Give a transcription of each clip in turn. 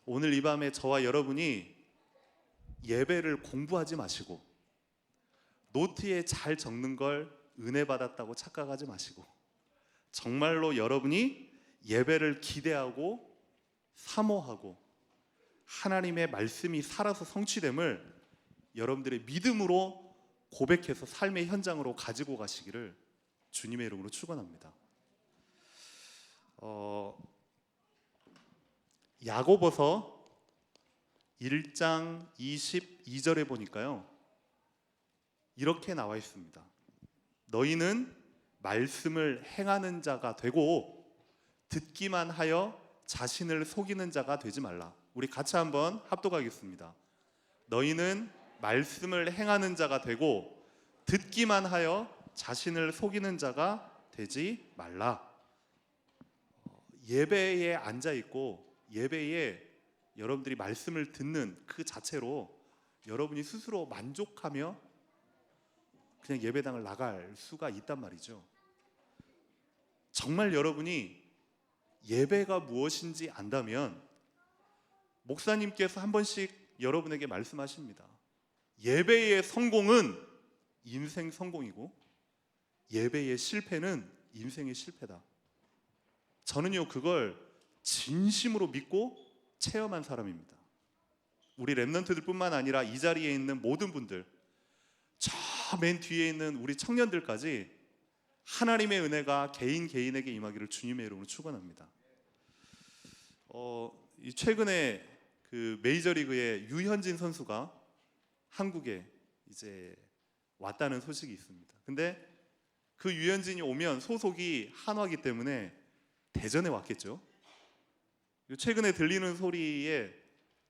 오늘 이 밤에 저와 여러분이 예배를 공부하지 마시고 노트에 잘 적는 걸 은혜 받았다고 착각하지 마시고 정말로 여러분이 예배를 기대하고 사모하고 하나님의 말씀이 살아서 성취됨을 여러분들의 믿음으로 고백해서 삶의 현장으로 가지고 가시기를 주님의 이름으로 축원합니다. 야고보서 1장 22절에 보니까요, 이렇게 나와 있습니다. 너희는 말씀을 행하는 자가 되고 듣기만 하여 자신을 속이는 자가 되지 말라. 우리 같이 한번 합독하겠습니다. 너희는 말씀을 행하는 자가 되고 듣기만 하여 자신을 속이는 자가 되지 말라. 예배에 앉아 있고 예배에 여러분들이 말씀을 듣는 그 자체로 여러분이 스스로 만족하며 그냥 예배당을 나갈 수가 있단 말이죠. 정말 여러분이 예배가 무엇인지 안다면 목사님께서 한 번씩 여러분에게 말씀하십니다. 예배의 성공은 인생 성공이고 예배의 실패는 인생의 실패다. 저는요 그걸 진심으로 믿고 체험한 사람입니다. 우리 랩런트들 뿐만 아니라 이 자리에 있는 모든 분들, 저 맨 뒤에 있는 우리 청년들까지 하나님의 은혜가 개인에게 임하기를 주님의 이름으로 축원합니다. 최근에 그 메이저리그의 유현진 선수가 한국에 이제 왔다는 소식이 있습니다. 근데 그 유현진이 오면 소속이 한화이기 때문에 대전에 왔겠죠. 최근에 들리는 소리에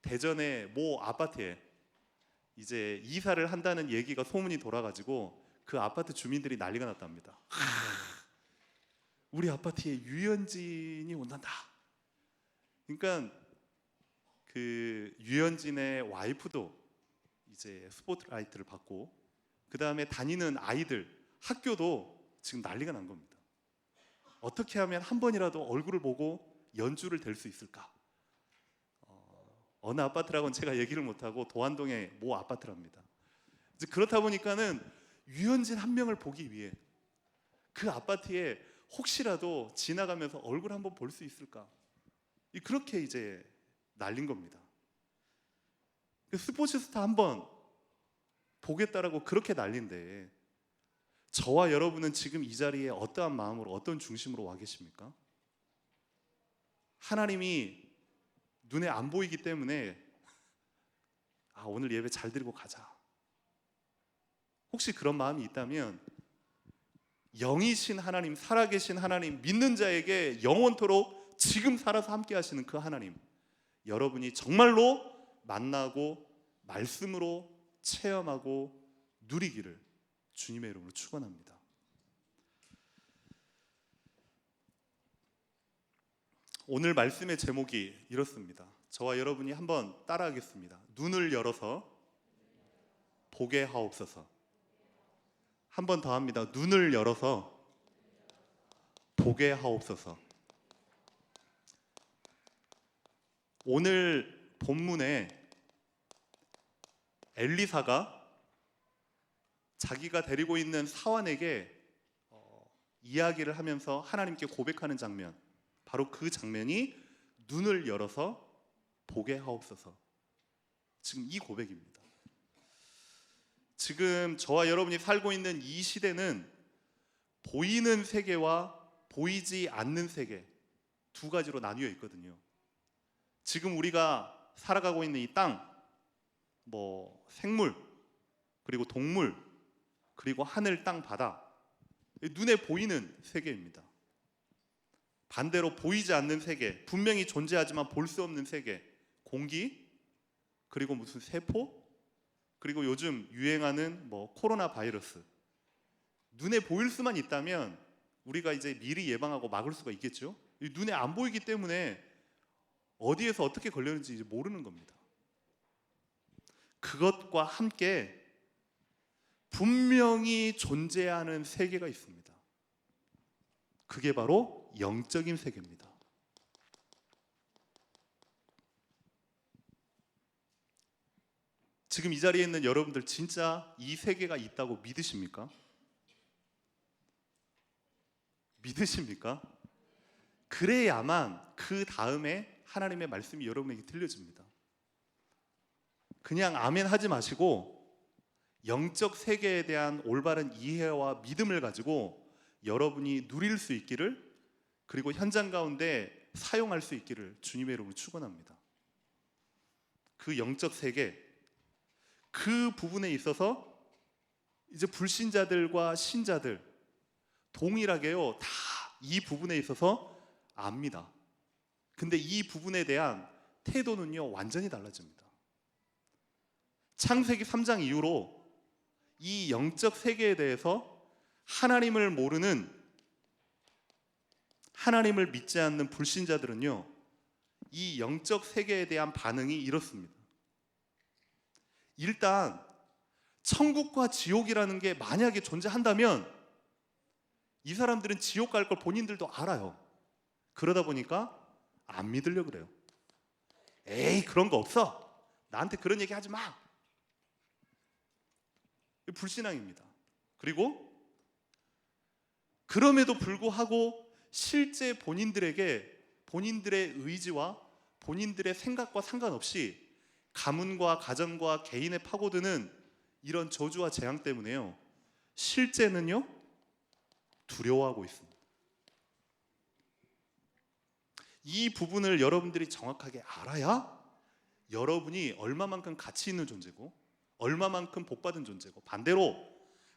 대전의 모 아파트에 이제 이사를 한다는 얘기가 소문이 돌아가지고 그 아파트 주민들이 난리가 났답니다. 우리 아파트에 유현진이 온단다. 그러니까 그 유현진의 와이프도 이제 스포트라이트를 받고 그 다음에 다니는 아이들 학교도 지금 난리가 난 겁니다. 어떻게 하면 한 번이라도 얼굴을 보고 연주를 댈 수 있을까? 어느 아파트라고는 제가 얘기를 못하고 도안동의 모 아파트랍니다. 이제 그렇다 보니까는 유현진 한 명을 보기 위해 그 아파트에 혹시라도 지나가면서 얼굴 한번 볼 수 있을까? 그렇게 이제 날린 겁니다. 스포츠 스타 한번 보겠다라고 그렇게 날린데 저와 여러분은 지금 이 자리에 어떠한 마음으로 어떤 중심으로 와 계십니까? 하나님이 눈에 안 보이기 때문에 오늘 예배 잘 드리고 가자. 혹시 그런 마음이 있다면 영이신 하나님, 살아계신 하나님, 믿는 자에게 영원토록 지금 살아서 함께 하시는 그 하나님, 여러분이 정말로 만나고 말씀으로 체험하고 누리기를 주님의 이름으로 축원합니다. 오늘 말씀의 제목이 이렇습니다. 저와 여러분이 한번 따라하겠습니다. 눈을 열어서 보게 하옵소서. 한 번 더 합니다. 눈을 열어서 보게 하옵소서. 오늘 본문에 엘리사가 자기가 데리고 있는 사환에게 이야기를 하면서 하나님께 고백하는 장면, 바로 그 장면이 눈을 열어서 보게 하옵소서. 지금 이 고백입니다. 지금 저와 여러분이 살고 있는 이 시대는 보이는 세계와 보이지 않는 세계 두 가지로 나뉘어 있거든요. 지금 우리가 살아가고 있는 이 땅, 생물, 그리고 동물, 그리고 하늘, 땅, 바다, 눈에 보이는 세계입니다. 반대로 보이지 않는 세계, 분명히 존재하지만 볼 수 없는 세계, 공기, 그리고 무슨 세포, 그리고 요즘 유행하는 코로나 바이러스. 눈에 보일 수만 있다면 우리가 이제 미리 예방하고 막을 수가 있겠죠. 눈에 안 보이기 때문에 어디에서 어떻게 걸렸는지 이제 모르는 겁니다. 그것과 함께 분명히 존재하는 세계가 있습니다. 그게 바로 영적인 세계입니다. 지금 이 자리에 있는 여러분들 진짜 이 세계가 있다고 믿으십니까? 믿으십니까? 그래야만 그 다음에 하나님의 말씀이 여러분에게 들려집니다. 그냥 아멘 하지 마시고 영적 세계에 대한 올바른 이해와 믿음을 가지고 여러분이 누릴 수 있기를, 그리고 현장 가운데 사용할 수 있기를 주님의 이름으로 축원합니다. 그 영적 세계, 그 부분에 있어서 이제 불신자들과 신자들 동일하게요, 다 이 부분에 있어서 압니다. 근데 이 부분에 대한 태도는요, 완전히 달라집니다. 창세기 3장 이후로 이 영적 세계에 대해서 하나님을 모르는, 하나님을 믿지 않는 불신자들은요, 이 영적 세계에 대한 반응이 이렇습니다. 일단 천국과 지옥이라는 게 만약에 존재한다면 이 사람들은 지옥 갈 걸 본인들도 알아요. 그러다 보니까 안 믿으려고 그래요. 에이, 그런 거 없어, 나한테 그런 얘기 하지 마. 불신앙입니다. 그리고 그럼에도 불구하고 실제 본인들에게 본인들의 의지와 본인들의 생각과 상관없이 가문과 가정과 개인에 파고드는 이런 저주와 재앙 때문에요, 실제는요 두려워하고 있습니다. 이 부분을 여러분들이 정확하게 알아야 여러분이 얼마만큼 가치 있는 존재고 얼마만큼 복받은 존재고, 반대로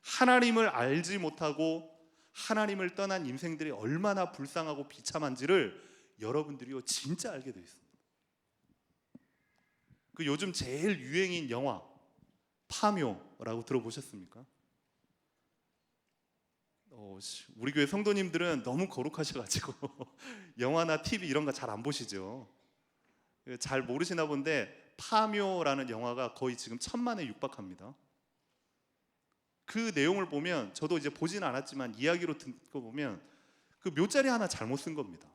하나님을 알지 못하고 하나님을 떠난 인생들이 얼마나 불쌍하고 비참한지를 여러분들이요 진짜 알게 되어 있습니다. 그 요즘 제일 유행인 영화 파묘라고 들어보셨습니까? 우리 교회 성도님들은 너무 거룩하셔가지고 영화나 TV 이런 거 잘 안 보시죠. 잘 모르시나 본데 파묘라는 영화가 거의 지금 1,000만에 육박합니다. 그 내용을 보면, 저도 이제 보지는 않았지만 이야기로 듣고 보면 그 묘자리 하나 잘못 쓴 겁니다.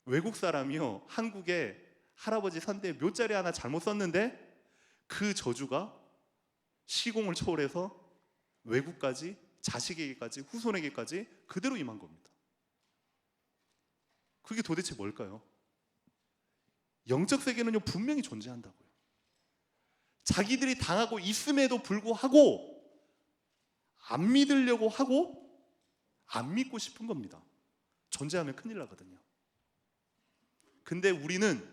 외국 사람이요 한국에 할아버지 산대에 묘자리 하나 잘못 썼는데 그 저주가 시공을 초월해서 외국까지, 자식에게까지, 후손에게까지 그대로 임한 겁니다. 그게 도대체 뭘까요? 영적 세계는요 분명히 존재한다고요. 자기들이 당하고 있음에도 불구하고 안 믿으려고 하고 안 믿고 싶은 겁니다. 존재하면 큰일 나거든요. 근데 우리는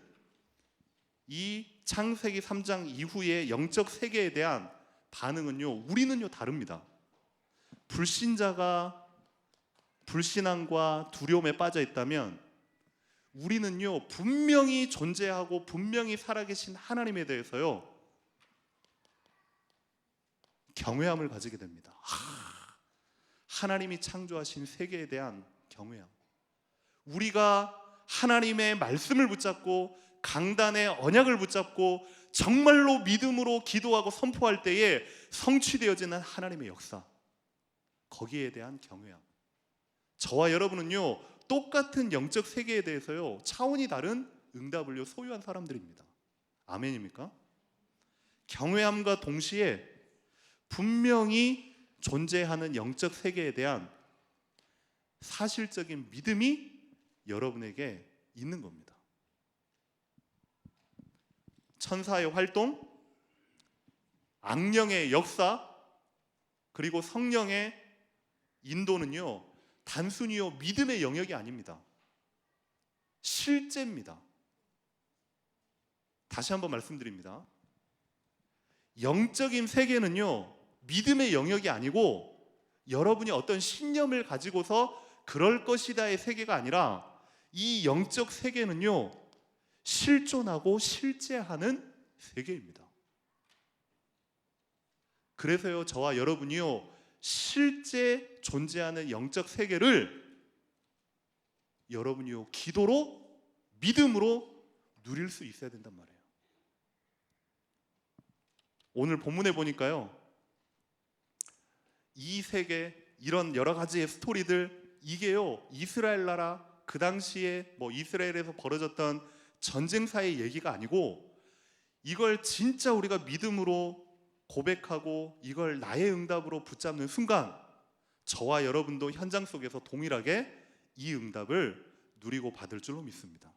이 창세기 3장 이후의 영적 세계에 대한 반응은요, 우리는요 다릅니다. 불신자가 불신앙과 두려움에 빠져 있다면 우리는요 분명히 존재하고 분명히 살아계신 하나님에 대해서요 경외함을 가지게 됩니다. 하나님이 창조하신 세계에 대한 경외함. 우리가 하나님의 말씀을 붙잡고 강단의 언약을 붙잡고 정말로 믿음으로 기도하고 선포할 때에 성취되어지는 하나님의 역사, 거기에 대한 경외함. 저와 여러분은요 똑같은 영적 세계에 대해서요 차원이 다른 응답을요 소유한 사람들입니다. 아멘입니까? 경외함과 동시에 분명히 존재하는 영적 세계에 대한 사실적인 믿음이 여러분에게 있는 겁니다. 천사의 활동, 악령의 역사, 그리고 성령의 인도는요 단순히요 믿음의 영역이 아닙니다. 실제입니다. 다시 한번 말씀드립니다. 영적인 세계는요 믿음의 영역이 아니고 여러분이 어떤 신념을 가지고서 그럴 것이다의 세계가 아니라 이 영적 세계는요 실존하고 실제하는 세계입니다. 그래서요 저와 여러분이요 실제 존재하는 영적 세계를 여러분이요 기도로, 믿음으로 누릴 수 있어야 된단 말이에요. 오늘 본문에 보니까요 이 세계, 이런 여러 가지의 스토리들, 이게요 이스라엘 나라 그 당시에 이스라엘에서 벌어졌던 전쟁사의 얘기가 아니고 이걸 진짜 우리가 믿음으로 고백하고 이걸 나의 응답으로 붙잡는 순간 저와 여러분도 현장 속에서 동일하게 이 응답을 누리고 받을 줄로 믿습니다.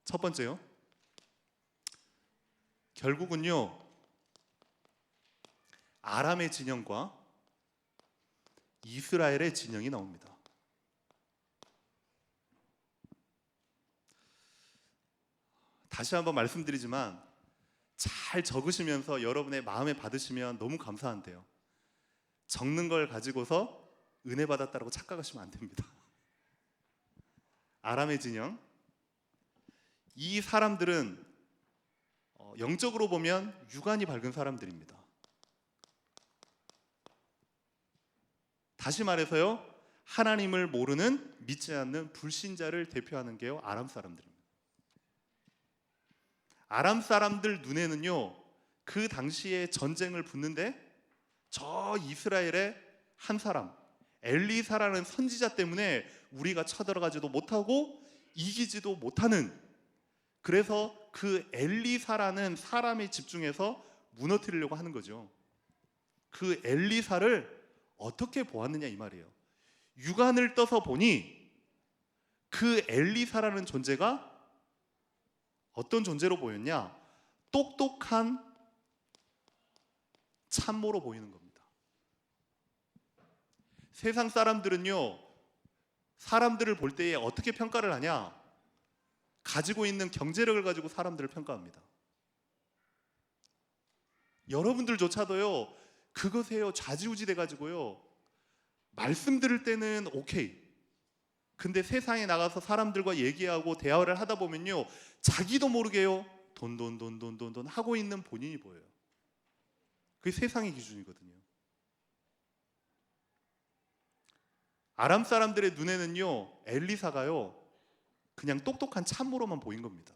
첫 번째요. 결국은요, 아람의 진영과 이스라엘의 진영이 나옵니다. 다시 한번 말씀드리지만 잘 적으시면서 여러분의 마음에 받으시면 너무 감사한데요. 적는 걸 가지고서 은혜 받았다고 착각하시면 안 됩니다. 아람의 진영, 이 사람들은 영적으로 보면 유관이 밝은 사람들입니다. 다시 말해서요, 하나님을 모르는, 믿지 않는 불신자를 대표하는 게요, 아람 사람들입니다. 아람 사람들 눈에는요, 그 당시에 전쟁을 붙는데 저 이스라엘의 한 사람, 엘리사라는 선지자 때문에 우리가 쳐들어가지도 못하고 이기지도 못하는, 그래서 그 엘리사라는 사람에 집중해서 무너뜨리려고 하는 거죠. 그 엘리사를 어떻게 보았느냐 이 말이에요. 육안을 떠서 보니 그 엘리사라는 존재가 어떤 존재로 보였냐? 똑똑한 참모로 보이는 겁니다. 세상 사람들은요, 사람들을 볼 때에 어떻게 평가를 하냐? 가지고 있는 경제력을 가지고 사람들을 평가합니다. 여러분들조차도요, 그것에요 좌지우지 돼가지고요, 말씀 들을 때는 오케이, 근데 세상에 나가서 사람들과 얘기하고 대화를 하다 보면요, 자기도 모르게요 돈 하고 있는 본인이 보여요. 그게 세상의 기준이거든요. 아람 사람들의 눈에는요, 엘리사가요 그냥 똑똑한 참모로만 보인 겁니다.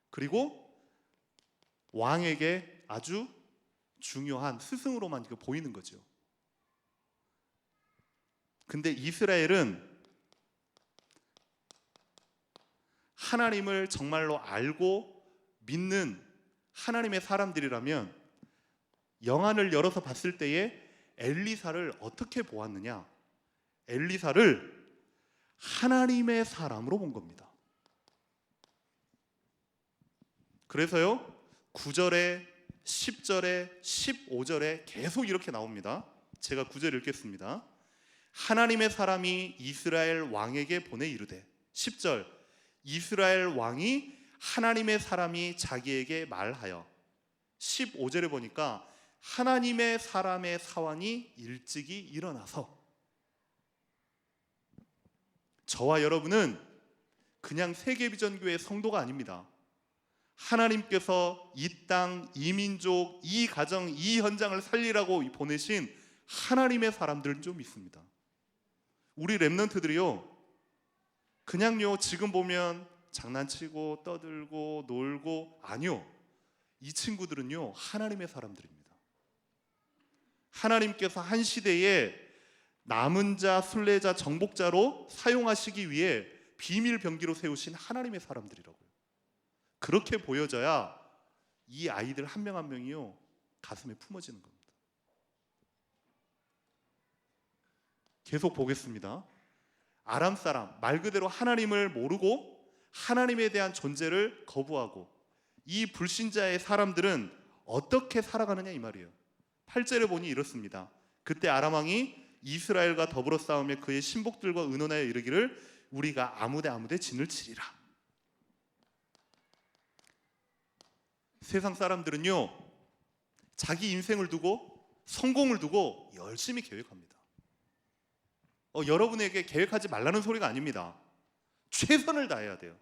그리고 왕에게 아주 중요한 스승으로만 보이는 거죠. 근데 이스라엘은 하나님을 정말로 알고 믿는 하나님의 사람들이라면 영안을 열어서 봤을 때에 엘리사를 어떻게 보았느냐? 엘리사를 하나님의 사람으로 본 겁니다. 그래서요, 9절에 10절에 15절에 계속 이렇게 나옵니다. 제가 9절 읽겠습니다. 하나님의 사람이 이스라엘 왕에게 보내 이르되, 10절, 이스라엘 왕이 하나님의 사람이 자기에게 말하여, 15절에 보니까 하나님의 사람의 사환이 일찍이 일어나서. 저와 여러분은 그냥 세계비전교회 성도가 아닙니다. 하나님께서 이 땅, 이 민족, 이 가정, 이 현장을 살리라고 보내신 하나님의 사람들은 좀 있습니다. 우리 렘넌트들이요, 그냥요 지금 보면 장난치고 떠들고 놀고, 아니요, 이 친구들은요 하나님의 사람들입니다. 하나님께서 한 시대에 남은 자, 순례자, 정복자로 사용하시기 위해 비밀 병기로 세우신 하나님의 사람들이라고요. 그렇게 보여져야 이 아이들 한 명 한 명이요 가슴에 품어지는 겁니다. 계속 보겠습니다. 아람 사람, 말 그대로 하나님을 모르고 하나님에 대한 존재를 거부하고, 이 불신자의 사람들은 어떻게 살아가느냐 이 말이에요. 8절에 보니 이렇습니다. 그때 아람 왕이 이스라엘과 더불어 싸우며 그의 신복들과 의논하여 이르기를 우리가 아무데 진을 치리라. 세상 사람들은요, 자기 인생을 두고, 성공을 두고 열심히 계획합니다. 여러분에게 계획하지 말라는 소리가 아닙니다. 최선을 다해야 돼요.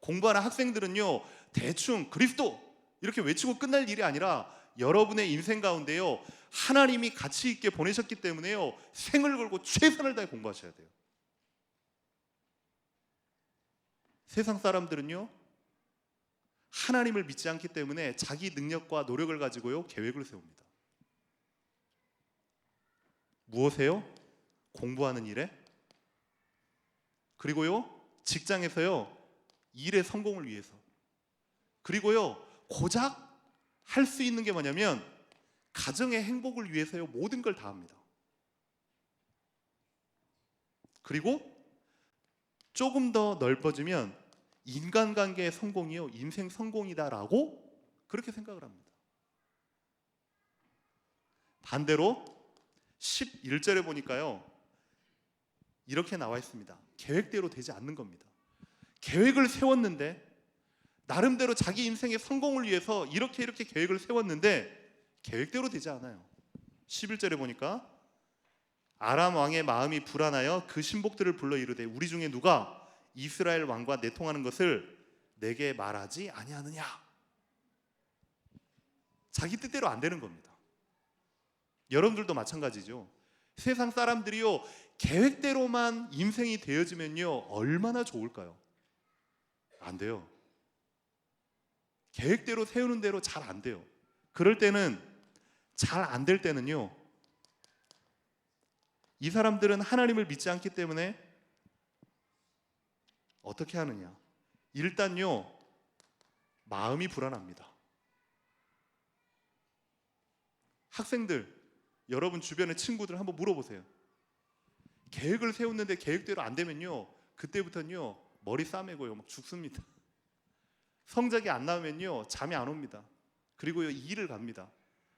공부하는 학생들은요, 대충 그리스도 이렇게 외치고 끝날 일이 아니라 여러분의 인생 가운데요, 하나님이 가치 있게 보내셨기 때문에요, 생을 걸고 최선을 다해 공부하셔야 돼요. 세상 사람들은요, 하나님을 믿지 않기 때문에 자기 능력과 노력을 가지고요 계획을 세웁니다. 무엇에요? 공부하는 일에, 그리고요 직장에서요 일의 성공을 위해서, 그리고요 고작 할 수 있는 게 뭐냐면 가정의 행복을 위해서요 모든 걸 다 합니다. 그리고 조금 더 넓어지면 인간관계의 성공이요 인생 성공이다라고 그렇게 생각을 합니다. 반대로 11절에 보니까요 이렇게 나와 있습니다. 계획대로 되지 않는 겁니다. 계획을 세웠는데 나름대로 자기 인생의 성공을 위해서 이렇게 계획을 세웠는데 계획대로 되지 않아요. 11절에 보니까 아람 왕의 마음이 불안하여 그 신복들을 불러 이르되 우리 중에 누가 이스라엘 왕과 내통하는 것을 내게 말하지 아니하느냐. 자기 뜻대로 안 되는 겁니다. 여러분들도 마찬가지죠. 세상 사람들이요 계획대로만 인생이 되어지면요 얼마나 좋을까요? 안 돼요. 계획대로 세우는 대로 잘 안 돼요. 그럴 때는 잘 안 될 때는요 이 사람들은 하나님을 믿지 않기 때문에 어떻게 하느냐? 일단요 마음이 불안합니다. 학생들, 여러분 주변의 친구들 한번 물어보세요. 계획을 세웠는데 계획대로 안 되면요 그때부터는요 머리 싸매고요 막 죽습니다. 성적이 안 나오면요 잠이 안 옵니다. 그리고요 일을 갑니다.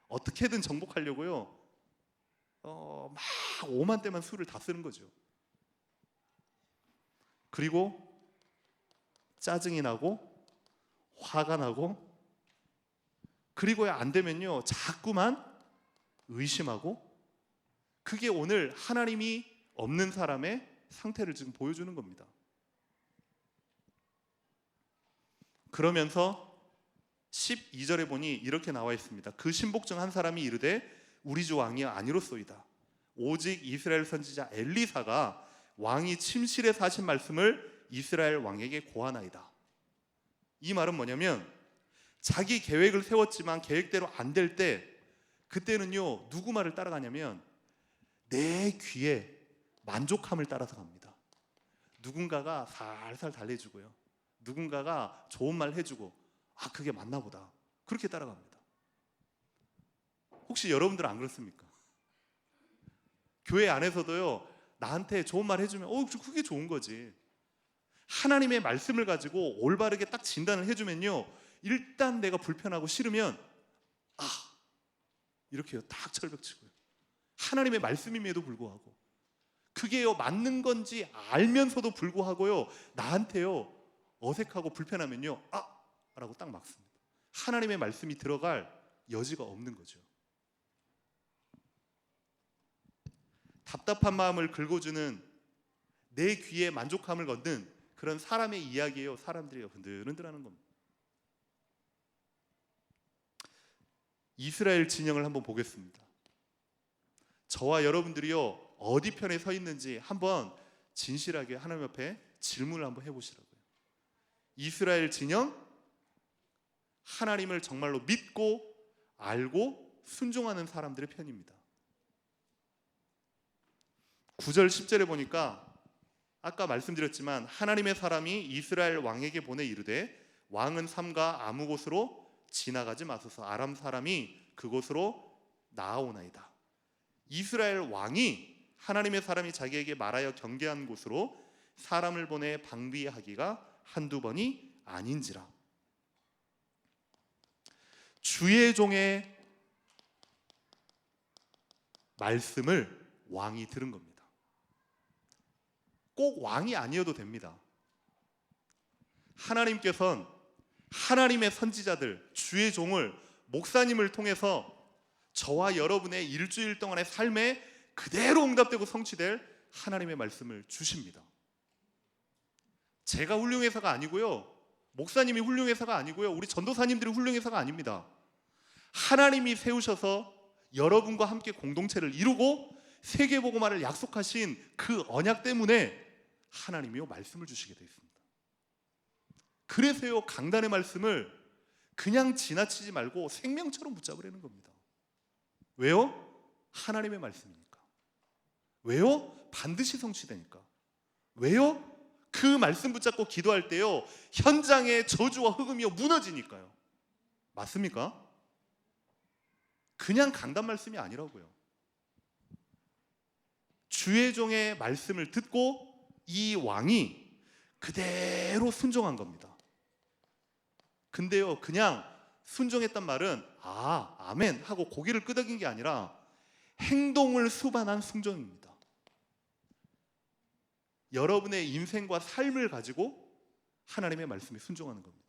어떻게든 정복하려고요 막 5만 대만 술을 다 쓰는 거죠. 그리고 짜증이 나고 화가 나고 그리고야 안 되면요 자꾸만 의심하고 그게 오늘 하나님이 없는 사람의 상태를 지금 보여주는 겁니다. 그러면서 12절에 보니 이렇게 나와 있습니다. 그 신복 중 한 사람이 이르되 우리 주 왕이 아니로소이다. 오직 이스라엘 선지자 엘리사가 왕이 침실에 사신 말씀을 이스라엘 왕에게 고하나이다. 이 말은 뭐냐면 자기 계획을 세웠지만 계획대로 안 될 때 그때는요 누구 말을 따라가냐면 내 귀에 만족함을 따라서 갑니다. 누군가가 살살 달래주고요 누군가가 좋은 말 해주고 아 그게 맞나 보다 그렇게 따라갑니다. 혹시 여러분들 안 그렇습니까? 교회 안에서도요 나한테 좋은 말 해주면 그게 좋은 거지. 하나님의 말씀을 가지고 올바르게 딱 진단을 해주면요 일단 내가 불편하고 싫으면 이렇게요 딱 철벽치고요 하나님의 말씀임에도 불구하고 그게요 맞는 건지 알면서도 불구하고요 나한테요 어색하고 불편하면요 라고 딱 막습니다. 하나님의 말씀이 들어갈 여지가 없는 거죠. 답답한 마음을 긁어주는 내 귀에 만족함을 얻는 그런 사람의 이야기예요. 사람들이 흔들흔들하는 겁니다. 이스라엘 진영을 한번 보겠습니다. 저와 여러분들이요 어디 편에 서 있는지 한번 진실하게 하나님 앞에 질문을 한번 해보시라고요. 이스라엘 진영 하나님을 정말로 믿고 알고 순종하는 사람들의 편입니다. 9절 10절에 보니까 아까 말씀드렸지만 하나님의 사람이 이스라엘 왕에게 보내 이르되 왕은 삼가 아무 곳으로 지나가지 마소서. 아람 사람이 그곳으로 나아오나이다. 이스라엘 왕이 하나님의 사람이 자기에게 말하여 경계한 곳으로 사람을 보내 방비하기가 한두 번이 아닌지라. 주의 종의 말씀을 왕이 들은 겁니다. 꼭 왕이 아니어도 됩니다. 하나님께서는 하나님의 선지자들, 주의 종을, 목사님을 통해서 저와 여러분의 일주일 동안의 삶에 그대로 응답되고 성취될 하나님의 말씀을 주십니다. 제가 훌륭해서가 아니고요, 목사님이 훌륭해서가 아니고요, 우리 전도사님들이 훌륭해서가 아닙니다. 하나님이 세우셔서 여러분과 함께 공동체를 이루고 세계복음화를 약속하신 그 언약 때문에 하나님이요 말씀을 주시게 되어 있습니다. 그래서요 강단의 말씀을 그냥 지나치지 말고 생명처럼 붙잡으려는 겁니다. 왜요? 하나님의 말씀이니까. 왜요? 반드시 성취되니까. 왜요? 그 말씀 붙잡고 기도할 때요 현장의 저주와 흑음이요 무너지니까요. 맞습니까? 그냥 강단 말씀이 아니라고요. 주의 종의 말씀을 듣고 이 왕이 그대로 순종한 겁니다. 근데요, 그냥 순종했단 말은 아멘 하고 고개를 끄덕인 게 아니라 행동을 수반한 순종입니다. 여러분의 인생과 삶을 가지고 하나님의 말씀에 순종하는 겁니다.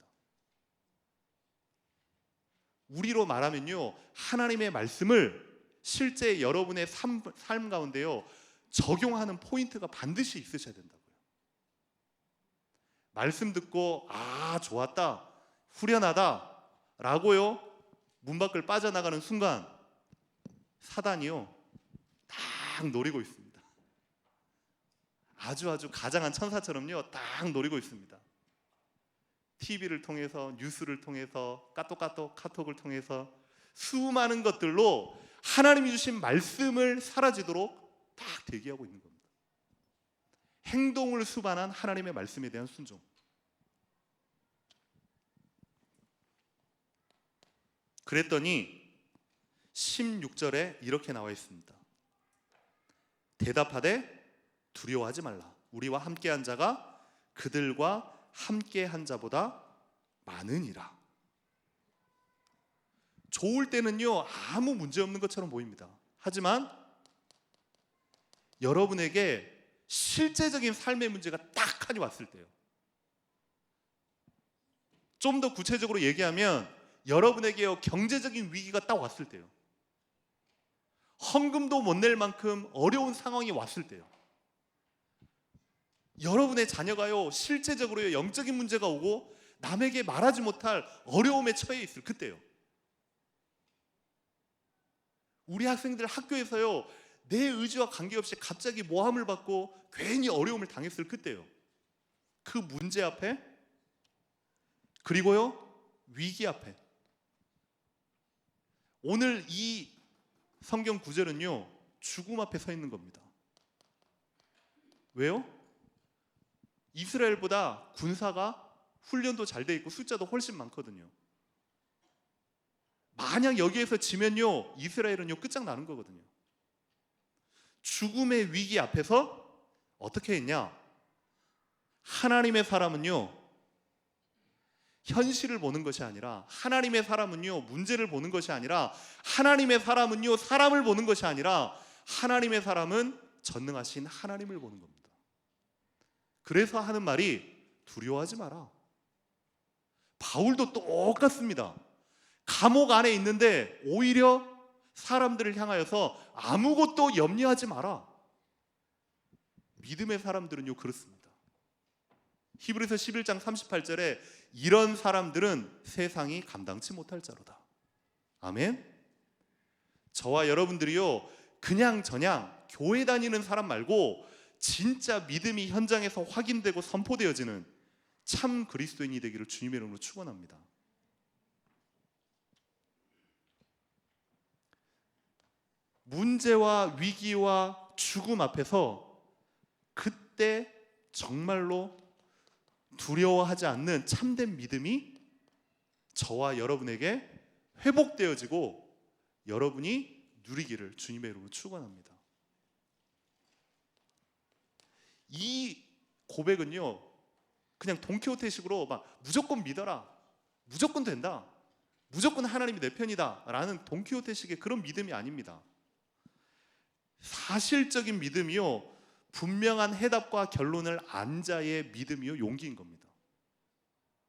우리로 말하면요, 하나님의 말씀을 실제 여러분의 삶 가운데요 적용하는 포인트가 반드시 있으셔야 된다고요. 말씀 듣고 좋았다, 후련하다 라고요 문 밖을 빠져나가는 순간 사단이요 딱 노리고 있습니다. 아주 가장한 천사처럼요 딱 노리고 있습니다. TV를 통해서, 뉴스를 통해서, 카톡을 통해서 수많은 것들로 하나님이 주신 말씀을 사라지도록 딱 대기하고 있는 겁니다. 행동을 수반한 하나님의 말씀에 대한 순종. 그랬더니 16절에 이렇게 나와 있습니다. 대답하되 두려워하지 말라. 우리와 함께한 자가 그들과 함께한 자보다 많으니라. 좋을 때는요 아무 문제 없는 것처럼 보입니다. 하지만 여러분에게 실제적인 삶의 문제가 딱 하니 왔을 때요, 좀 더 구체적으로 얘기하면 여러분에게요 경제적인 위기가 딱 왔을 때요, 헌금도 못 낼 만큼 어려운 상황이 왔을 때요, 여러분의 자녀가요 실제적으로요 영적인 문제가 오고 남에게 말하지 못할 어려움에 처해 있을 그때요. 우리 학생들 학교에서요 내 의지와 관계없이 갑자기 모함을 받고 괜히 어려움을 당했을 그때요. 그 문제 앞에, 그리고요 위기 앞에. 오늘 이 성경 구절은요 죽음 앞에 서 있는 겁니다. 왜요? 이스라엘보다 군사가 훈련도 잘 돼 있고 숫자도 훨씬 많거든요. 만약 여기에서 지면요 이스라엘은요 끝장나는 거거든요. 죽음의 위기 앞에서 어떻게 했냐? 하나님의 사람은요 현실을 보는 것이 아니라, 하나님의 사람은요 문제를 보는 것이 아니라, 하나님의 사람은요 사람을 보는 것이 아니라, 하나님의 사람은 전능하신 하나님을 보는 겁니다. 그래서 하는 말이 두려워하지 마라. 바울도 똑같습니다. 감옥 안에 있는데 오히려 사람들을 향하여서 아무것도 염려하지 마라. 믿음의 사람들은요 그렇습니다. 히브리서 11장 38절에 이런 사람들은 세상이 감당치 못할 자로다. 아멘. 저와 여러분들이요 그냥 저냥 교회 다니는 사람 말고 진짜 믿음이 현장에서 확인되고 선포되어지는 참 그리스도인이 되기를 주님의 이름으로 축원합니다. 문제와 위기와 죽음 앞에서 그때 정말로 두려워하지 않는 참된 믿음이 저와 여러분에게 회복되어지고 여러분이 누리기를 주님의 이름으로 축원합니다. 이 고백은요 그냥 돈키호테식으로 막 무조건 믿어라, 무조건 된다, 무조건 하나님이 내 편이다 라는 돈키호테식의 그런 믿음이 아닙니다. 사실적인 믿음이요 분명한 해답과 결론을 안 자의 믿음이요 용기인 겁니다.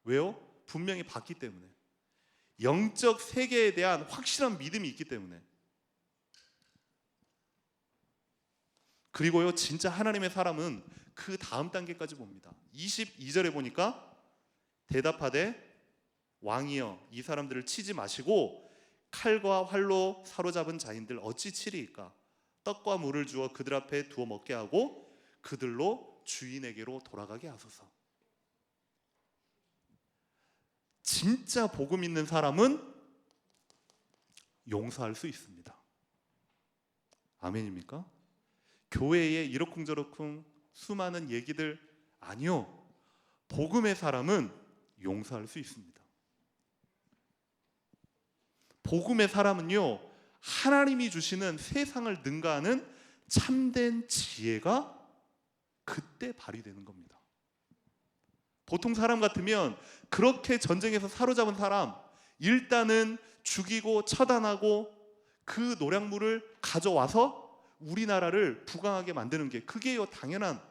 왜요? 분명히 봤기 때문에, 영적 세계에 대한 확실한 믿음이 있기 때문에. 그리고요 진짜 하나님의 사람은 그 다음 단계까지 봅니다. 22절에 보니까 대답하되 왕이여 이 사람들을 치지 마시고 칼과 활로 사로잡은 자인들 어찌 치리이까? 떡과 물을 주어 그들 앞에 두어 먹게 하고 그들로 주인에게로 돌아가게 하소서. 진짜 복음 있는 사람은 용서할 수 있습니다. 아멘입니까? 교회에 이러쿵저러쿵 수많은 얘기들 아니요, 복음의 사람은 용서할 수 있습니다. 복음의 사람은요, 하나님이 주시는 세상을 능가하는 참된 지혜가 그때 발휘되는 겁니다. 보통 사람 같으면 그렇게 전쟁에서 사로잡은 사람 일단은 죽이고 처단하고 그 노략물을 가져와서 우리나라를 부강하게 만드는 게 그게요 당연한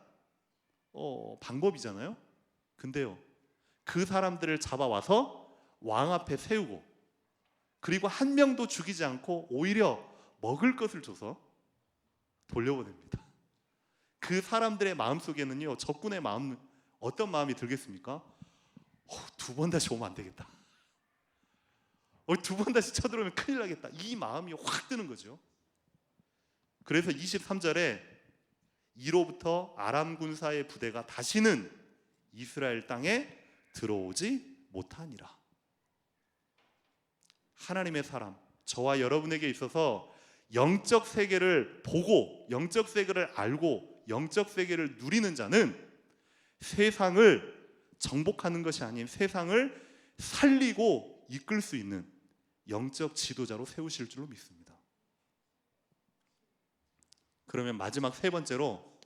방법이잖아요. 근데요, 그 사람들을 잡아와서 왕 앞에 세우고, 그리고 한 명도 죽이지 않고 오히려 먹을 것을 줘서 돌려보냅니다. 그 사람들의 마음속에는요, 적군의 마음, 어떤 마음이 들겠습니까? 두 번 다시 오면 안 되겠다. 두 번 다시 쳐들어오면 큰일 나겠다. 이 마음이 확 드는 거죠. 그래서 23절에 이로부터 아람 군사의 부대가 다시는 이스라엘 땅에 들어오지 못하니라. 하나님의 사람, 저와 여러분에게 있어서 영적 세계를 보고, 영적 세계를 알고, 영적 세계를 누리는 자는 세상을 정복하는 것이 아닌 세상을 살리고 이끌 수 있는 영적 지도자로 세우실 줄로 믿습니다. 그러면 마지막 세 번째로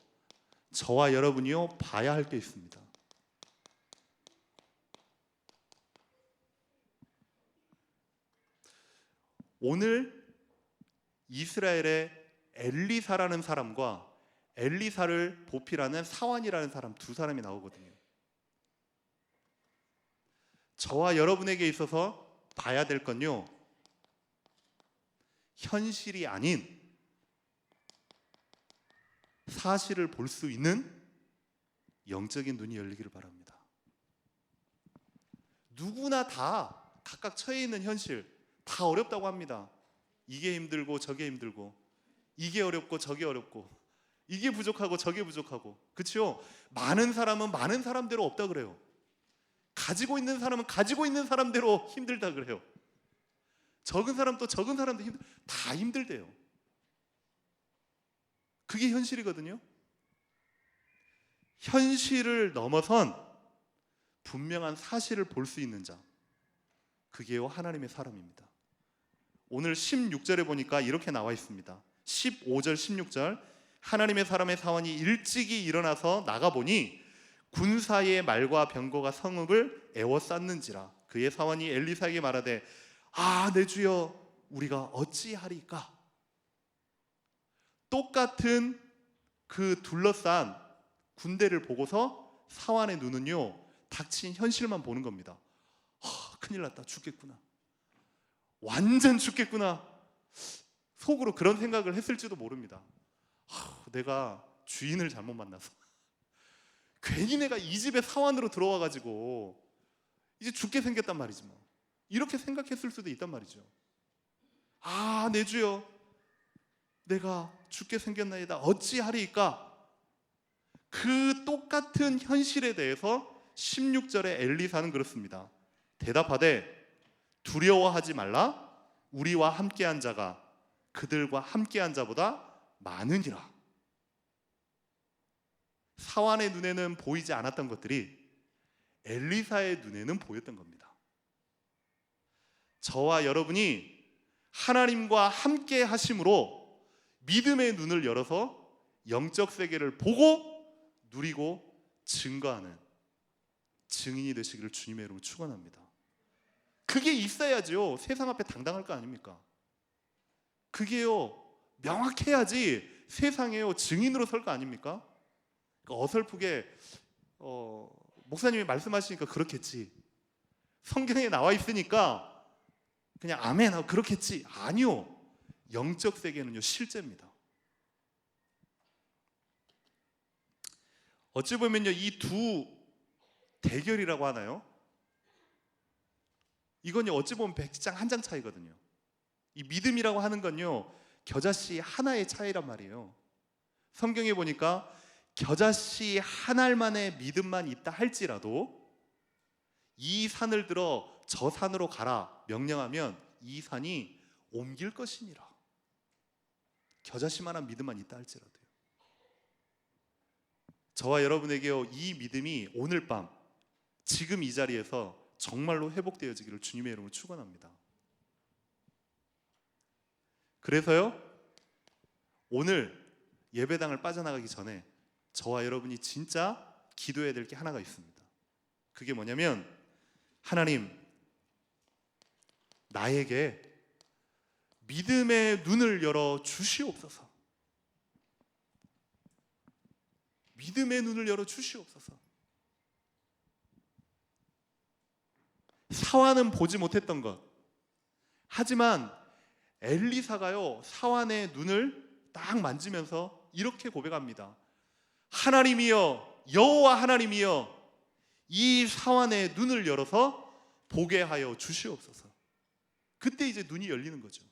저와 여러분이요 봐야 할 게 있습니다. 오늘 이스라엘의 엘리사라는 사람과 엘리사를 보필하는 사완이라는 사람, 두 사람이 나오거든요. 저와 여러분에게 있어서 봐야 될 건요, 현실이 아닌 사실을 볼 수 있는 영적인 눈이 열리기를 바랍니다. 누구나 다 각각 처해 있는 현실 다 어렵다고 합니다. 이게 힘들고 저게 힘들고, 이게 어렵고 저게 어렵고, 이게 부족하고 저게 부족하고, 그렇죠? 많은 사람은 많은 사람대로 없다 그래요. 가지고 있는 사람은 가지고 있는 사람대로 힘들다 그래요. 적은 사람도 적은 사람도 다 힘들대요. 그게 현실이거든요. 현실을 넘어선 분명한 사실을 볼 수 있는 자, 그게요 하나님의 사람입니다. 오늘 16절에 보니까 이렇게 나와 있습니다. 15절 16절, 하나님의 사람의 사원이 일찍이 일어나서 나가보니 군사의 말과 병거가 성읍을 에워쌌는지라. 그의 사원이 엘리사에게 말하되, 내 주여, 우리가 어찌하리까? 똑같은 그 둘러싼 군대를 보고서 사완의 눈은요 닥친 현실만 보는 겁니다. 큰일 났다, 죽겠구나, 완전 죽겠구나. 속으로 그런 생각을 했을지도 모릅니다. 내가 주인을 잘못 만나서 괜히 내가 이 집에 사환으로 들어와가지고 이제 죽게 생겼단 말이지 뭐, 이렇게 생각했을 수도 있단 말이죠. 내 주여, 내가 죽게 생겼나이다, 어찌하리이까? 그 똑같은 현실에 대해서 16절에 엘리사는 그렇습니다. 대답하되, 두려워하지 말라. 우리와 함께한 자가 그들과 함께한 자보다 많으니라. 사완의 눈에는 보이지 않았던 것들이 엘리사의 눈에는 보였던 겁니다. 저와 여러분이 하나님과 함께 하심으로 믿음의 눈을 열어서 영적 세계를 보고 누리고 증거하는 증인이 되시기를 주님의 이름으로 축원합니다. 그게 있어야죠 세상 앞에 당당할 거 아닙니까? 그게요 명확해야지 세상에요 증인으로 설 거 아닙니까? 그러니까 어설프게 목사님이 말씀하시니까 그렇겠지, 성경에 나와 있으니까 그냥 아멘 하고 그렇겠지. 아니요, 영적 세계는요 실제입니다. 어찌 보면요 이 두 대결이라고 하나요? 이건요 어찌 보면 백지장 한 장 차이거든요. 이 믿음이라고 하는 건요 겨자씨 하나의 차이란 말이에요. 성경에 보니까 겨자씨 한 알만의 믿음만 있다 할지라도 이 산을 들어 저 산으로 가라 명령하면 이 산이 옮길 것이니라. 겨자씨만한 믿음만 있다 할지라도요. 저와 여러분에게요 이 믿음이 오늘 밤 지금 이 자리에서 정말로 회복되어지기를 주님의 이름으로 축원합니다. 그래서요, 오늘 예배당을 빠져나가기 전에 저와 여러분이 진짜 기도해야 될 게 하나가 있습니다. 그게 뭐냐면, 하나님, 나에게 믿음의 눈을 열어 주시옵소서. 믿음의 눈을 열어 주시옵소서. 사환은 보지 못했던 것, 하지만 엘리사가요, 사환의 눈을 딱 만지면서 이렇게 고백합니다. 하나님이여, 여호와 하나님이여, 이 사환의 눈을 열어서 보게 하여 주시옵소서. 그때 이제 눈이 열리는 거죠.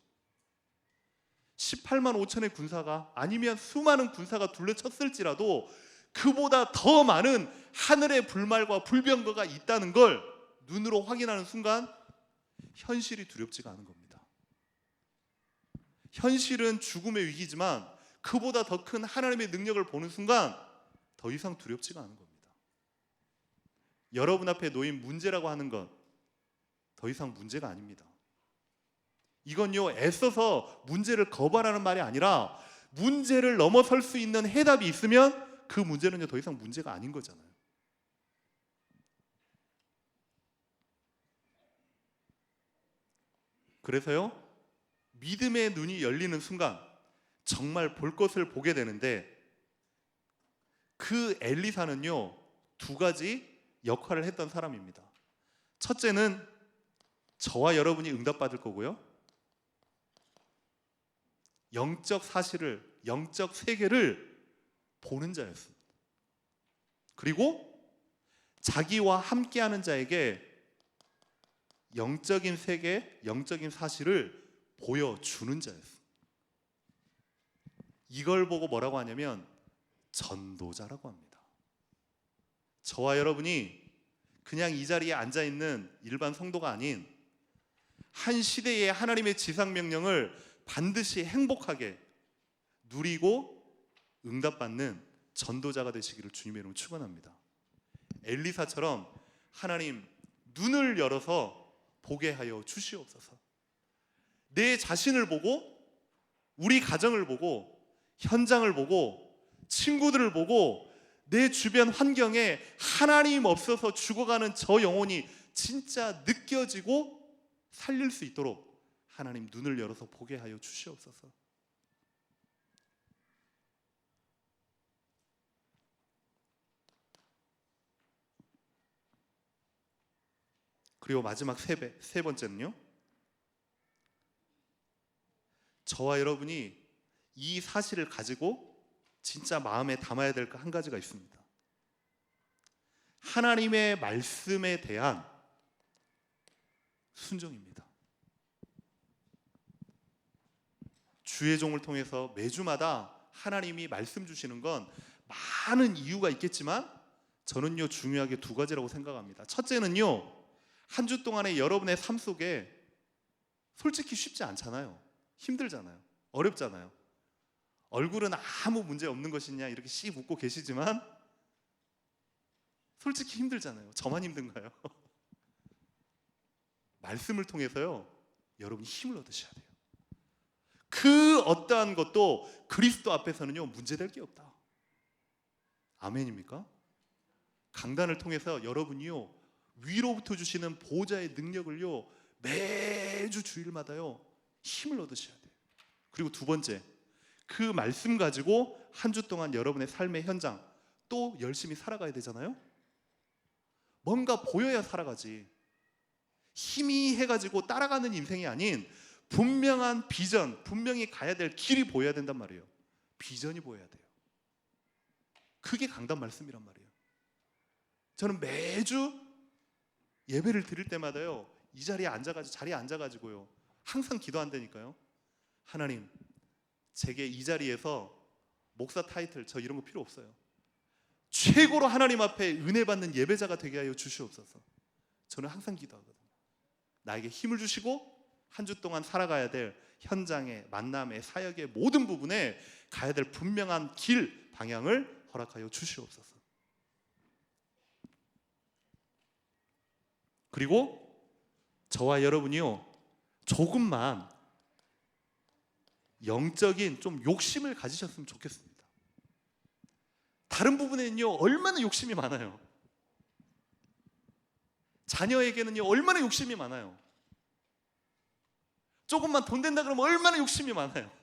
18만 5천의 군사가, 아니면 수많은 군사가 둘러쳤을지라도 그보다 더 많은 하늘의 불말과 불병거가 있다는 걸 눈으로 확인하는 순간 현실이 두렵지가 않은 겁니다. 현실은 죽음의 위기지만 그보다 더 큰 하나님의 능력을 보는 순간 더 이상 두렵지가 않은 겁니다. 여러분 앞에 놓인 문제라고 하는 것, 더 이상 문제가 아닙니다. 이건요, 애써서 문제를 거부하라는 말이 아니라 문제를 넘어설 수 있는 해답이 있으면 그 문제는요, 더 이상 문제가 아닌 거잖아요. 그래서요, 믿음의 눈이 열리는 순간 정말 볼 것을 보게 되는데, 그 엘리사는요, 두 가지 역할을 했던 사람입니다. 첫째는 저와 여러분이 응답받을 거고요, 영적 사실을, 영적 세계를 보는 자였습니다. 그리고 자기와 함께하는 자에게 영적인 세계, 영적인 사실을 보여주는 자였습니다. 이걸 보고 뭐라고 하냐면 전도자라고 합니다. 저와 여러분이 그냥 이 자리에 앉아있는 일반 성도가 아닌, 한 시대의 하나님의 지상명령을 반드시 행복하게 누리고 응답받는 전도자가 되시기를 주님의 이름으로 축원합니다. 엘리사처럼 하나님, 눈을 열어서 보게 하여 주시옵소서. 내 자신을 보고, 우리 가정을 보고, 현장을 보고, 친구들을 보고, 내 주변 환경에 하나님 없어서 죽어가는 저 영혼이 진짜 느껴지고 살릴 수 있도록 하나님 눈을 열어서 보게 하여 주시옵소서. 그리고 마지막 세 번째는요, 저와 여러분이 이 사실을 가지고 진짜 마음에 담아야 될 한 가지가 있습니다. 하나님의 말씀에 대한 순종입니다. 주의 종을 통해서 매주마다 하나님이 말씀 주시는 건 많은 이유가 있겠지만 저는요, 중요하게 두 가지라고 생각합니다. 첫째는요, 한 주 동안의 여러분의 삶 속에 솔직히 쉽지 않잖아요. 힘들잖아요. 어렵잖아요. 얼굴은 아무 문제 없는 것이냐 이렇게 씩 웃고 계시지만 솔직히 힘들잖아요. 저만 힘든가요? 말씀을 통해서요, 여러분이 힘을 얻으셔야 돼요. 그 어떠한 것도 그리스도 앞에서는요, 문제될 게 없다. 아멘입니까? 강단을 통해서 여러분이요, 위로부터 주시는 보호자의 능력을요, 매주 주일마다요, 힘을 얻으셔야 돼요. 그리고 두 번째, 그 말씀 가지고 한 주 동안 여러분의 삶의 현장 또 열심히 살아가야 되잖아요. 뭔가 보여야 살아가지. 희미해가지고 따라가는 인생이 아닌 분명한 비전, 분명히 가야 될 길이 보여야 된단 말이에요. 비전이 보여야 돼요. 그게 강단 말씀이란 말이에요. 저는 매주 예배를 드릴 때마다요, 이 자리에 앉아가지고요, 항상 기도한다니까요. 하나님, 제게 이 자리에서 목사 타이틀 저 이런 거 필요 없어요. 최고로 하나님 앞에 은혜 받는 예배자가 되게 하여 주시옵소서. 저는 항상 기도하거든요. 나에게 힘을 주시고 한 주 동안 살아가야 될 현장의, 만남의, 사역의 모든 부분에 가야 될 분명한 길, 방향을 허락하여 주시옵소서. 그리고 저와 여러분이요, 조금만 영적인 좀 욕심을 가지셨으면 좋겠습니다. 다른 부분에는요 얼마나 욕심이 많아요. 자녀에게는요 얼마나 욕심이 많아요. 조금만 돈 된다 그러면 얼마나 욕심이 많아요.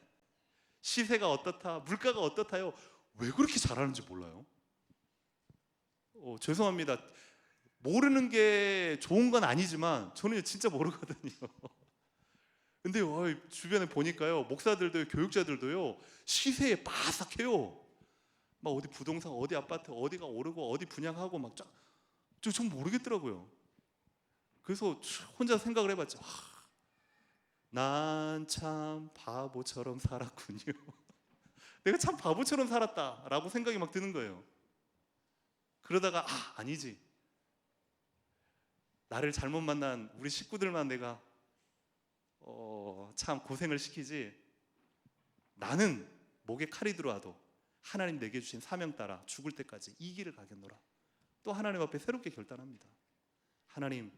시세가 어떻다, 물가가 어떻다요. 왜 그렇게 잘하는지 몰라요. 죄송합니다. 모르는 게 좋은 건 아니지만 저는 진짜 모르거든요. 근데 주변에 보니까요 목사들도 교육자들도요 시세에 빠삭해요. 막 어디 부동산, 어디 아파트, 어디가 오르고 어디 분양하고 막 좀 모르겠더라고요. 그래서 혼자 생각을 해봤죠. 난 참 바보처럼 살았군요. 내가 참 바보처럼 살았다라고 생각이 막 드는 거예요. 그러다가 아니지. 나를 잘못 만난 우리 식구들만 내가 참 고생을 시키지. 나는 목에 칼이 들어와도 하나님 내게 주신 사명 따라 죽을 때까지 이 길을 가겠노라. 또 하나님 앞에 새롭게 결단합니다. 하나님,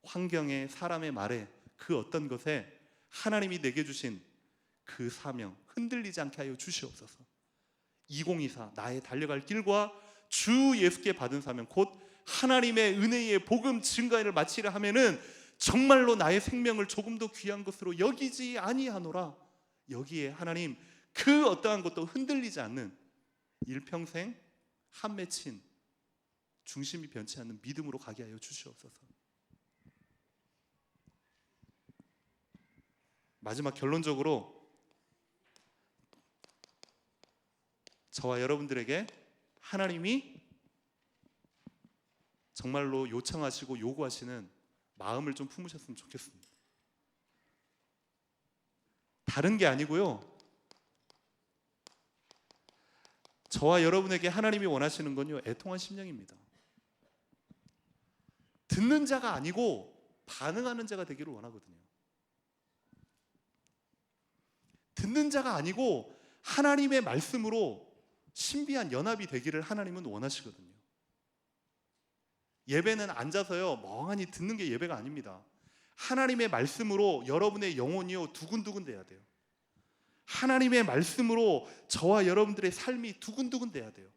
환경에, 사람의 말에, 그 어떤 것에 하나님이 내게 주신 그 사명 흔들리지 않게 하여 주시옵소서. 2024 나의 달려갈 길과 주 예수께 받은 사명 곧 하나님의 은혜의 복음 증거를 마치려 하면은 정말로 나의 생명을 조금 더 귀한 것으로 여기지 아니하노라. 여기에 하나님 그 어떠한 것도 흔들리지 않는 일평생 한 맺힌 중심이 변치 않는 믿음으로 가게 하여 주시옵소서. 마지막 결론적으로 저와 여러분들에게 하나님이 정말로 요청하시고 요구하시는 마음을 좀 품으셨으면 좋겠습니다. 다른 게 아니고요, 저와 여러분에게 하나님이 원하시는 건요 애통한 심령입니다. 듣는 자가 아니고 반응하는 자가 되기를 원하거든요. 듣는 자가 아니고 하나님의 말씀으로 신비한 연합이 되기를 하나님은 원하시거든요. 예배는 앉아서요 멍하니 듣는 게 예배가 아닙니다. 하나님의 말씀으로 여러분의 영혼이요 두근두근 돼야 돼요. 하나님의 말씀으로 저와 여러분들의 삶이 두근두근 돼야 돼요.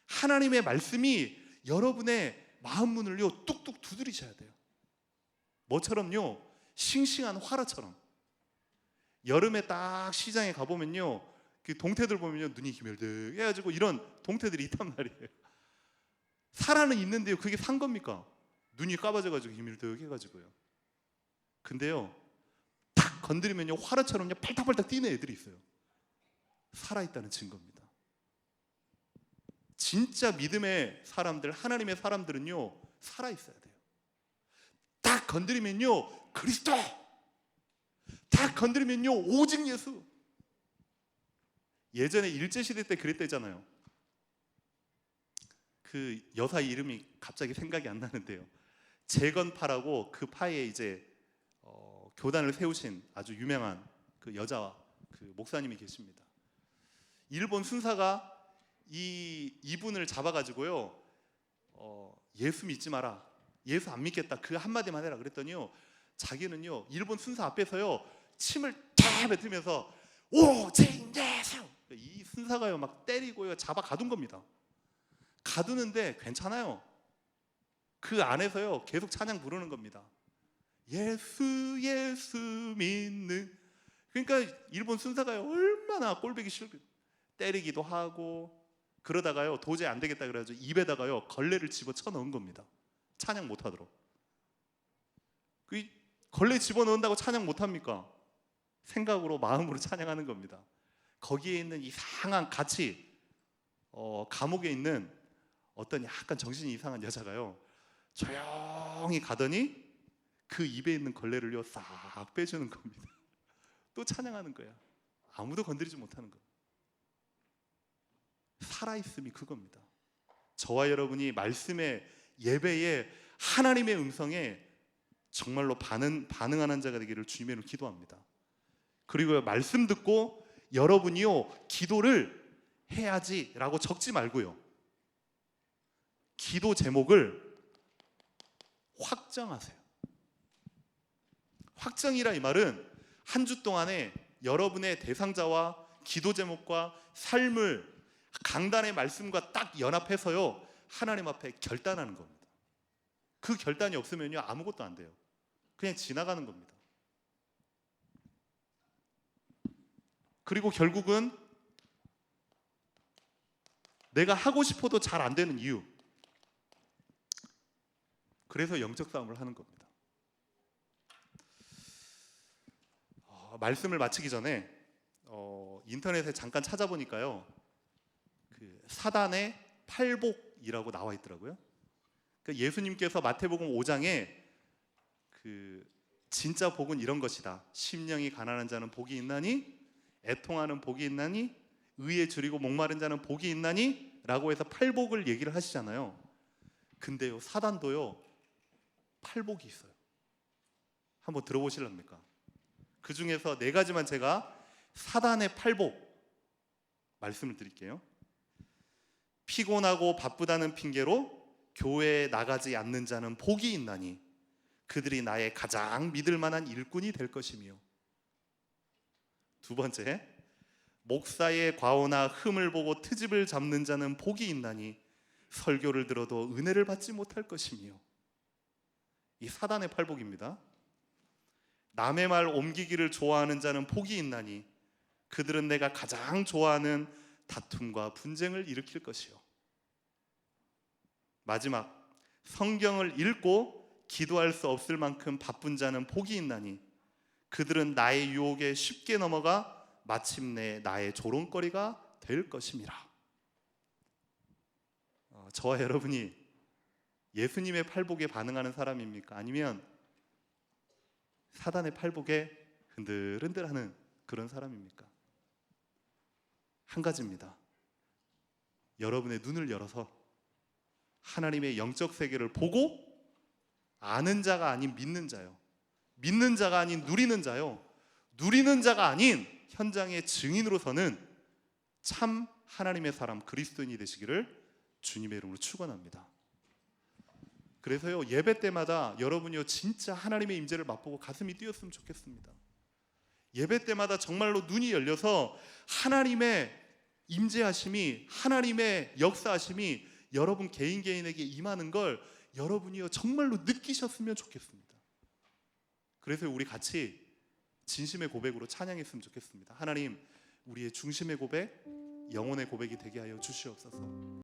하나님의 말씀이 여러분의 마음 문을요 뚝뚝 두드리셔야 돼요. 뭐처럼요? 싱싱한 화로처럼. 여름에 딱 시장에 가보면요 그 동태들 보면요 눈이 기멸득 해가지고 이런 동태들이 있단 말이에요. 살아는 있는데요 그게 산 겁니까? 눈이 까봐져가지고 기멸득 해가지고요. 근데요 탁 건드리면요 화로처럼요 팔딱팔딱 뛰는 애들이 있어요. 살아있다는 증거입니다. 진짜 믿음의 사람들, 하나님의 사람들은요 살아있어야 돼요. 딱 건드리면요 그리스도, 딱 건드리면요 오직 예수. 예전에 일제시대 때 그랬대잖아요. 그 여사 이름이 갑자기 생각이 안 나는데요, 재건파라고 그 파에 이제 교단을 세우신 아주 유명한 그 여자 그 목사님이 계십니다. 일본 순사가 이분을 잡아가지고요 예수 믿지 마라, 예수 안 믿겠다 그 한마디만 해라 그랬더니요 자기는요 일본 순사 앞에서요 침을 탁 뱉으면서 오직 예수, 이 순사가요 막 때리고요 잡아 가둔 겁니다. 가두는데 괜찮아요. 그 안에서요 계속 찬양 부르는 겁니다. 예수 예수 믿는. 그러니까 일본 순사가요 얼마나 꼴보기 싫고 때리기도 하고 그러다가요 도저히 안 되겠다 그래가지고 입에다가요 걸레를 집어쳐 넣은 겁니다. 찬양 못하도록. 그 걸레 집어넣는다고 찬양 못합니까? 생각으로 마음으로 찬양하는 겁니다. 거기에 있는 이상한 가치, 감옥에 있는 어떤 약간 정신이 이상한 여자가요 조용히 가더니 그 입에 있는 걸레를요 싹 빼주는 겁니다. 또 찬양하는 거야. 아무도 건드리지 못하는 거. 살아있음이 그겁니다. 저와 여러분이 말씀의 예배에 하나님의 음성에 정말로 반응하는 자가 되기를 주님의 이름으로 기도합니다. 그리고 말씀 듣고 여러분이요 기도를 해야지 라고 적지 말고요 기도 제목을 확정하세요. 확정이라 이 말은 한 주 동안에 여러분의 대상자와 기도 제목과 삶을 강단의 말씀과 딱 연합해서요 하나님 앞에 결단하는 겁니다. 그 결단이 없으면요 아무것도 안 돼요. 그냥 지나가는 겁니다. 그리고 결국은 내가 하고 싶어도 잘 안 되는 이유, 그래서 영적 싸움을 하는 겁니다. 말씀을 마치기 전에 인터넷에 잠깐 찾아보니까요 그 사단의 팔복이라고 나와 있더라고요. 그러니까 예수님께서 마태복음 5장에 그 진짜 복은 이런 것이다. 심령이 가난한 자는 복이 있나니, 애통하는 복이 있나니, 의에 줄이고 목마른 자는 복이 있나니 라고 해서 팔복을 얘기를 하시잖아요. 근데요 사단도요 팔복이 있어요. 한번 들어보실랍니까? 그 중에서 4가지만 제가 사단의 팔복 말씀을 드릴게요. 피곤하고 바쁘다는 핑계로 교회에 나가지 않는 자는 복이 있나니 그들이 나의 가장 믿을 만한 일꾼이 될 것이며, 2번째, 목사의 과오나 흠을 보고 트집을 잡는 자는 복이 있나니 설교를 들어도 은혜를 받지 못할 것이며, 이 사단의 팔복입니다. 남의 말 옮기기를 좋아하는 자는 복이 있나니 그들은 내가 가장 좋아하는 다툼과 분쟁을 일으킬 것이요. 마지막, 성경을 읽고 기도할 수 없을 만큼 바쁜 자는 복이 있나니 그들은 나의 유혹에 쉽게 넘어가 마침내 나의 조롱거리가 될 것임이라. 저와 여러분이 예수님의 팔복에 반응하는 사람입니까? 아니면 사단의 팔복에 흔들흔들하는 그런 사람입니까? 한 가지입니다. 여러분의 눈을 열어서 하나님의 영적 세계를 보고 아는 자가 아닌 믿는 자요, 믿는 자가 아닌 누리는 자요, 누리는 자가 아닌 현장의 증인으로서는 참 하나님의 사람 그리스도인이 되시기를 주님의 이름으로 축원합니다. 그래서요 예배 때마다 여러분이요 진짜 하나님의 임재를 맛보고 가슴이 뛰었으면 좋겠습니다. 예배 때마다 정말로 눈이 열려서 하나님의 임재하심이, 하나님의 역사하심이 여러분 개인에게 임하는 걸 여러분이요 정말로 느끼셨으면 좋겠습니다. 그래서 우리 같이 진심의 고백으로 찬양했으면 좋겠습니다. 하나님, 우리의 중심의 고백, 영혼의 고백이 되게 하여 주시옵소서.